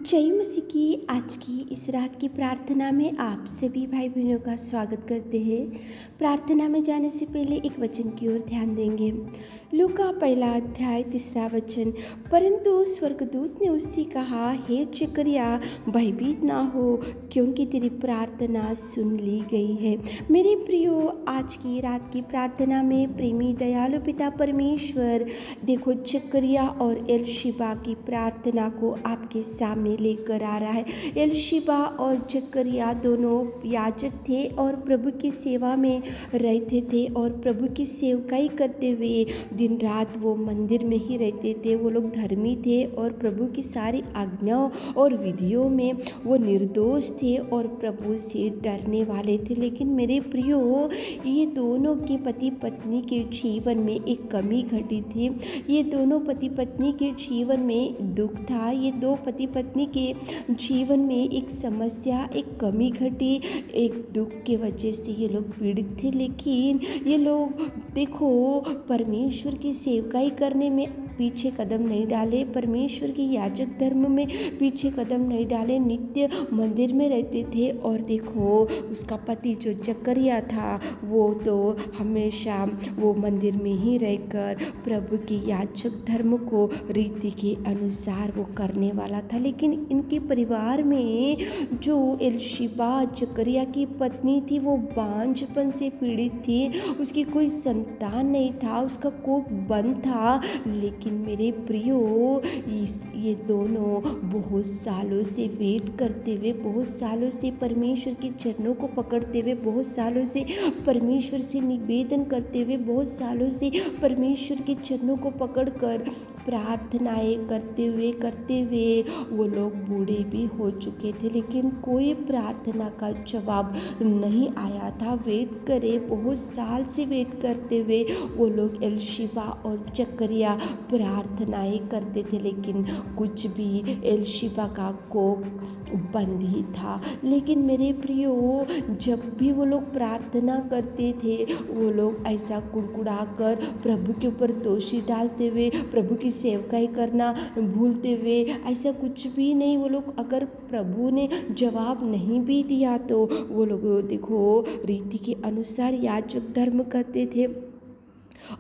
जय मसीह की आज की इस रात की प्रार्थना में आप सभी भाई बहनों का स्वागत करते हैं। प्रार्थना में जाने से पहले एक वचन की ओर ध्यान देंगे। लूका पहला अध्याय 3 वचन। परंतु स्वर्गदूत ने उससे कहा, हे जकरिया, भयभीत ना हो, क्योंकि तेरी प्रार्थना सुन ली गई है। मेरे प्रियो, आज की रात की प्रार्थना में प्रेमी दयालु पिता परमेश्वर देखो जकरिया और एलशिबा की प्रार्थना को आपके सामने लेकर आ रहा है। एलशिबा और जकरिया दोनों याजक थे और प्रभु की सेवा में रहते थे और प्रभु की सेवकाई करते हुए दिन रात वो मंदिर में ही रहते थे। वो लोग धर्मी थे और प्रभु की सारी आज्ञाओं और विधियों में वो निर्दोष थे और प्रभु से डरने वाले थे। लेकिन मेरे प्रियो, ये दोनों के पति पत्नी के जीवन में एक कमी घटी थी। ये दोनों पति पत्नी के जीवन में दुख था। ये दो पति पत्नी के जीवन में एक समस्या, एक कमी घटी, एक दुख के वजह से ये लोग पीड़ित थे। लेकिन ये लोग देखो परमेश्वर की सेवकाई करने में पीछे कदम नहीं डाले, परमेश्वर की याजक धर्म में पीछे कदम नहीं डाले, नित्य मंदिर में रहते थे। और देखो उसका पति जो जकरिया था वो तो हमेशा वो मंदिर में ही रहकर प्रभु की याजक धर्म को रीति के अनुसार वो करने वाला था। लेकिन इनके परिवार में जो एलशिबा जकरिया की पत्नी थी वो बांझपन से पीड़ित थी। उसकी कोई संतान नहीं था, उसका कोख बंद था। लेकिन मेरे प्रियो, ये दोनों बहुत सालों से वेट करते हुए, बहुत सालों से परमेश्वर के चरणों को पकड़ते हुए, बहुत सालों से परमेश्वर से निवेदन करते हुए, बहुत सालों से परमेश्वर के चरणों को पकड़कर प्रार्थनाएं करते हुए वो लोग बूढ़े भी हो चुके थे। लेकिन कोई प्रार्थना का जवाब नहीं आया था। वेट करे, बहुत साल से वेट करते हुए वो लोग एलशिबा और जकरिया प्रार्थनाएं करते थे, लेकिन कुछ भी एलशिबा का कोख बंद ही था। लेकिन मेरे प्रियो, जब भी वो लोग प्रार्थना करते थे वो लोग ऐसा कुड़कुड़ा कर प्रभु के ऊपर दोषी डालते हुए, प्रभु की सेवकाई करना भूलते हुए, ऐसा कुछ भी नहीं। वो लोग अगर प्रभु ने जवाब नहीं भी दिया तो वो लोग देखो रीति के अनुसार याजक धर्म करते थे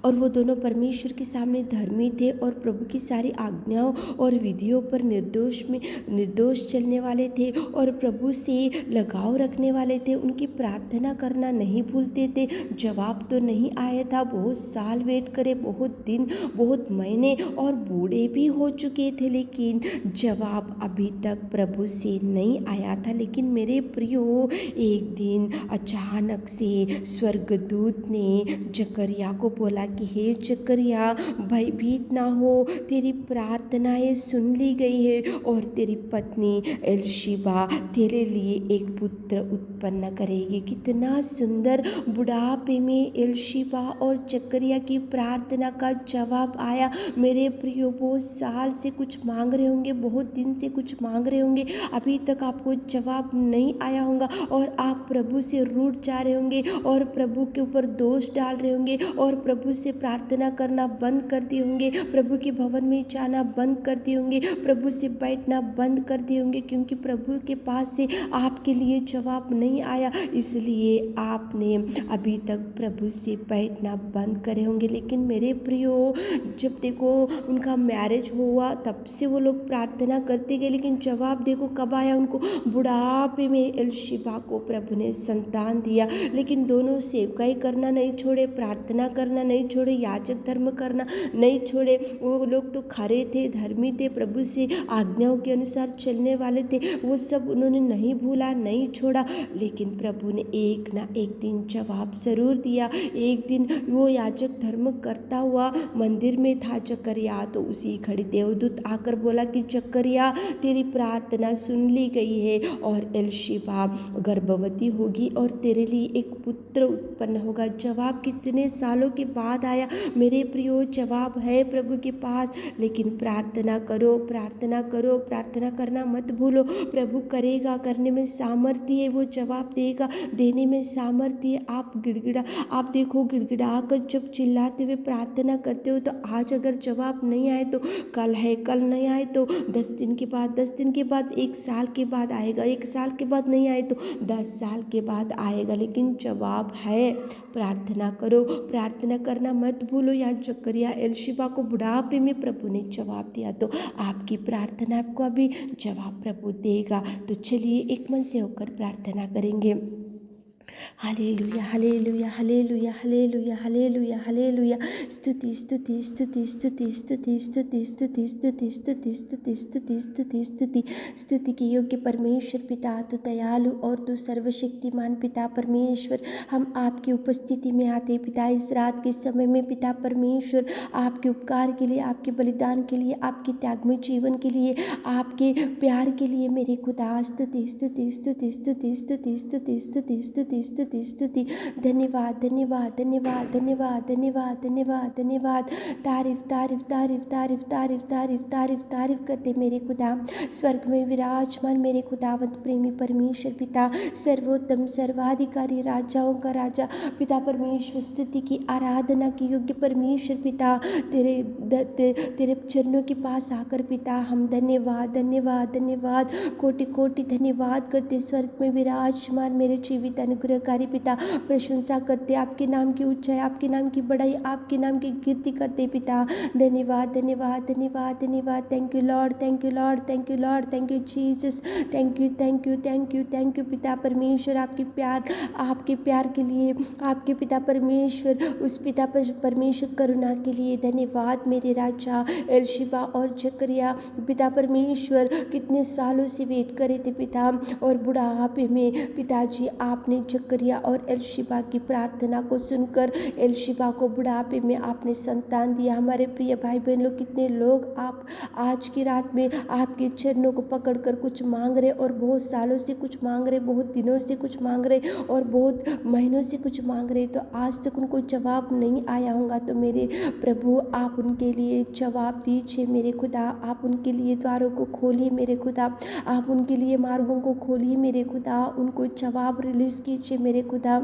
और वो दोनों परमेश्वर के सामने धर्मी थे और प्रभु की सारी आज्ञाओं और विधियों पर निर्दोष चलने वाले थे और प्रभु से लगाव रखने वाले थे। उनकी प्रार्थना करना नहीं भूलते थे। जवाब तो नहीं आया था, बहुत साल वेट करे, बहुत दिन, बहुत महीने और बूढ़े भी हो चुके थे, लेकिन जवाब अभी तक प्रभु से नहीं आया था। लेकिन मेरे प्रियो, एक दिन अचानक से स्वर्गदूत ने जकरिया को बोला कि हे जकरिया, भयभीत ना हो, तेरी प्रार्थनाएं सुन ली गई है और तेरी पत्नी एलशिबा तेरे लिए एक पुत्र उत्पन्न करेगी। कितना सुंदर बुढ़ापे में एलशिबा और जकरिया की प्रार्थना का जवाब आया। मेरे प्रियो, बहुत साल से कुछ मांग रहे होंगे, बहुत दिन से कुछ मांग रहे होंगे, अभी तक आपको जवाब नहीं आया होगा और आप प्रभु से रूठ जा रहे होंगे और प्रभु के ऊपर दोष डाल रहे होंगे और प्रभु से प्रार्थना करना बंद कर दिए होंगे, प्रभु के भवन में जाना बंद कर दिए होंगे, प्रभु से बैठना बंद कर दिए होंगे, क्योंकि प्रभु के पास से आपके लिए जवाब नहीं आया, इसलिए आपने अभी तक प्रभु से बैठना बंद करे होंगे। लेकिन मेरे प्रियो, जब देखो उनका मैरिज हुआ तब से वो लोग प्रार्थना करते गए, लेकिन जवाब देखो कब आया उनको, बुढ़ापे में एलशिबा को प्रभु ने संतान दिया। लेकिन दोनों सेवकाई करना नहीं छोड़े, प्रार्थना करना नहीं छोड़े, याजक धर्म करना नहीं छोड़े। वो लोग तो खरे थे, धर्मी थे, प्रभु से आज्ञाओं के अनुसार चलने वाले थे, वो सब उन्होंने नहीं भूला, नहीं छोड़ा। लेकिन प्रभु ने एक ना एक दिन जवाब जरूर दिया। एक दिन वो याजक धर्म करता हुआ मंदिर में था जकरिया, तो उसी घड़ी देवदूत आकर बोला कि जकरिया, तेरी प्रार्थना सुन ली गई है और एलशिबा गर्भवती होगी और तेरे लिए एक पुत्र उत्पन्न होगा। जवाब कितने सालों के बाद आया। मेरे प्रियो, जवाब है प्रभु के पास, लेकिन प्रार्थना करो, प्रार्थना करो, प्रार्थना करना मत भूलो। प्रभु करेगा, करने में सामर्थ्य है, वो जवाब देगा, देने में सामर्थ्य है। आप देखो, गिड़गिड़ा कर जब चिल्लाते हुए प्रार्थना करते हो तो आज अगर जवाब नहीं आए तो कल है, कल नहीं आए तो 10 दिन के बाद, 10 दिन के बाद 1 साल के बाद आएगा, 1 साल के बाद नहीं आए तो 10 साल के बाद आएगा, लेकिन जवाब है। प्रार्थना करो, प्रार्थना करना मत भूलो। या जकरिया एलशिबा को बुढ़ापे में प्रभु ने जवाब दिया, तो आपकी प्रार्थना को अभी जवाब प्रभु देगा। तो चलिए एक मन से होकर प्रार्थना करेंगे। Hallelujah, hallelujah, hallelujah, hallelujah, hallelujah, hallelujah. स्तुति, स्तुति, स्तुति, स्तुति, स्तुति, स्तुति, स्तुति, स्तुति, स्तुति, स्तुति, स्तुति, स्तुति, स्तुति, स्तुति के योग्य परमेश्वर पिता, तू दयालु और तू सर्वशक्तिमान पिता परमेश्वर, हम आपकी उपस्थिति में आते पिता इस रात के समय में पिता परमेश्वर, आपके उपकार के लिए, आपके बलिदान के लिए, आपके त्यागमय जीवन के लिए, आपके प्यार के लिए मेरे खुदा स्तुति, स्तुति, स्तुति, स्तुति, स्तुति, स्तुति, स्तुति, स्तुति, स्तुति, स्तुति। धन्यवाद, धन्यवाद, धन्यवाद, धन्यवाद, धन्यवाद, धन्यवाद, धन्यवाद। तारीफ, तारीफ, तारीफ, तारीफ, तारीफ, तारीफ, तारीफ, तारीफ करते मेरे खुदा, स्वर्ग में विराजमान मेरे खुदावंत प्रेमी परमेश्वर पिता, सर्वोत्तम सर्वाधिकारी राजाओं का राजा पिता परमेश्वर, स्तुति की आराधना की योग्य परमेश्वर पिता, तेरे चरणों के पास आकर पिता हम धन्यवाद, धन्यवाद, धन्यवाद, कोटि कोटि धन्यवाद करते, स्वर्ग में विराजमान मेरे जीवित अनुग्रहकारी पिता, प्रशंसा करते आपके नाम की ऊंचाई, आपके नाम की बड़ाई, आपके नाम की कीर्ति करते पिता। धन्यवाद, धन्यवाद, धन्यवाद, धन्यवाद। Thank you Lord, thank you Lord, thank you Lord, thank you Jesus, thank you, thank you, thank you, thank you पिता परमेश्वर, आपके प्यार के लिए, आपके पिता परमेश्वर, उस पिता परमेश्वर करुणा के लिए धन्यवाद मेरे राजा। एलशिबा और जकरिया पिता परमेश्वर कितने सालों से वेट करे थे पिता, और बुढ़ापे में पिताजी आपने जकरिया और एलशिबा की प्रार्थना को सुनकर एलशिबा को बुढ़ापे में आपने संतान दिया। हमारे प्रिय भाई बहन लोग, कितने लोग आप आज की रात में आपके चरणों को पकड़कर कुछ मांग रहे, और बहुत सालों से कुछ मांग रहे, बहुत दिनों से कुछ मांग रहे, और बहुत महीनों से कुछ मांग रहे, तो आज तक उनको जवाब नहीं आया होगा। तो मेरे प्रभु आप उनके लिए जवाब दीजिए मेरे खुदा, आप उनके लिए द्वारों को खोलिए मेरे खुदा, आप उनके लिए मार्गों को खोलिए मेरे खुदा, उनको जवाब रिलीज कीजिए मेरे खुदा।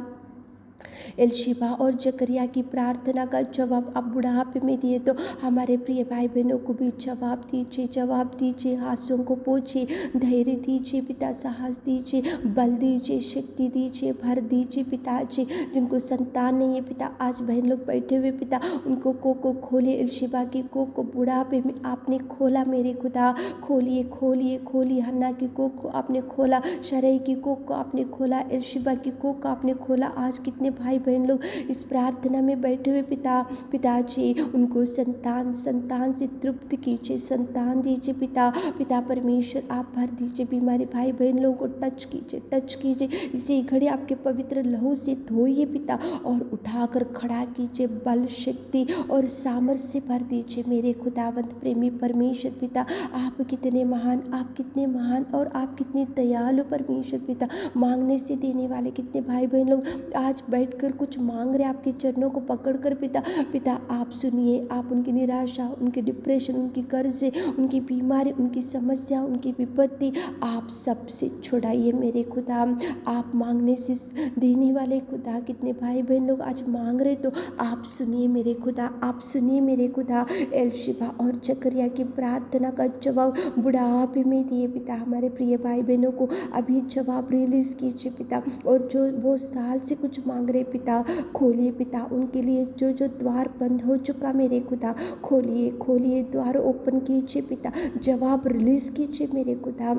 एलशिबा और जकरिया की प्रार्थना का जवाब आप बुढ़ापे में दिए, तो हमारे प्रिय भाई बहनों को भी जवाब दीजिए, जवाब दीजिए, हाथों को पोछिए, धैर्य दीजिए पिता, साहस दीजिए, बल दीजिए, शक्ति दीजिए, भर दीजिए पिताजी। जिनको संतान नहीं है पिता, आज बहन लोग बैठे हुए पिता, उनको को खोलिए, एलशिबा की को बुढ़ापे में आपने खोला मेरे खुदा, खोलिए, खोलिए, खोलिए। हन्ना की को आपने खोला, शरई की को आपने खोला, एलशिबा की को आपने खोला। आज कितने भाई बहन लोग इस प्रार्थना में बैठे हुए पिताजी, उनको संतान से तृप्त कीजिए, संतान दीजिए पिता परमेश्वर, आप भर दीजिए। बीमारी भाई बहन लोगों को टच कीजिए, इसे घड़ी आपके पवित्र लहू से धोइए पिता, और उठाकर खड़ा कीजिए, बल, शक्ति और सामर्थ्य से भर दीजिए मेरे खुदावंत प्रेमी परमेश्वर पिता। आप कितने महान, आप कितने महान, और आप कितने दयालु परमेश्वर पिता। मांगने से देने वाले कितने भाई बहन लोग आज बैठकर कुछ मांग रहे, आपके चरणों को पकड़कर पिता आप सुनिए, आप उनकी निराशा, उनके डिप्रेशन, उनकी कर्ज, उनकी बीमारी, उनकी समस्या, उनकी विपत्ति आप सबसे छुड़ाइए मेरे खुदा। आप मांगने से देने वाले खुदा, कितने भाई बहन लोग आज मांग रहे, तो आप सुनिए मेरे खुदा, आप सुनिए मेरे खुदा। एलशिबा और जकरिया की प्रार्थना का जवाब बुढ़ापे में दिए पिता, हमारे प्रिय भाई बहनों को अभी जवाब रिलीज कीजिए पिता, और जो वो साल से कुछ मांग रहे पिता, खोलिए पिता, उनके लिए जो द्वार बंद हो चुका मेरे खुदा, खोलिए द्वार ओपन कीजिए पिता, जवाब रिलीज कीजिए मेरे खुदा।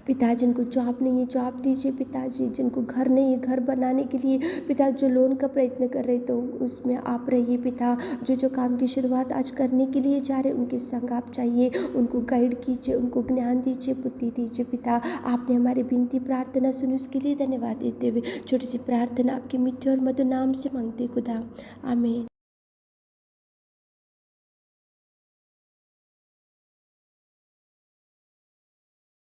पिता जिनको जॉब नहीं है जॉब दीजिए पिताजी, जिनको घर नहीं है घर बनाने के लिए पिता, जो लोन का प्रयत्न कर रहे तो उसमें आप रहिए पिता, जो काम की शुरुआत आज करने के लिए जा रहे उनके संग आप चाहिए, उनको गाइड कीजिए, उनको ज्ञान दीजिए, बुद्धि दीजिए पिता। आपने हमारी विनती प्रार्थना सुनी, उसके लिए धन्यवाद देते हुए छोटी सी प्रार्थना आपके मीठे और मधुर नाम से मांगते खुदा, आमीन।